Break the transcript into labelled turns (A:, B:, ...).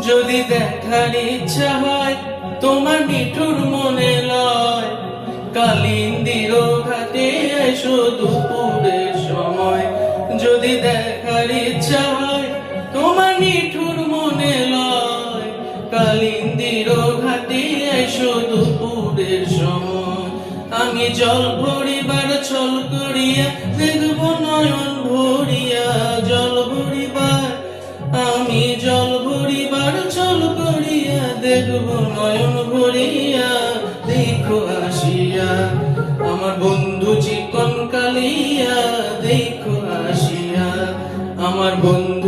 A: যদি দেখার ইচ্ছা হয় তোমার মিঠুর মনে লয়, কালিন্দির ঘাটে এসো দুপুরের সময়। যদি দেখার ইচ্ছা হয় তোমার মিঠুর মনে লয়, কালিন্দির ঘাটে এসো দুপুরের সময়। আমি জল ভরিবার ছল করিয়া দেখব নয়ন ভরিয়া, জল ভরিবার আমি জল ভরিবার ছল করিয়া দেখব নয়ন ভরিয়া। দেখো আসিয়া আমার বন্ধু চিকন কালিয়া, দেখো আসিয়া আমার বন্ধু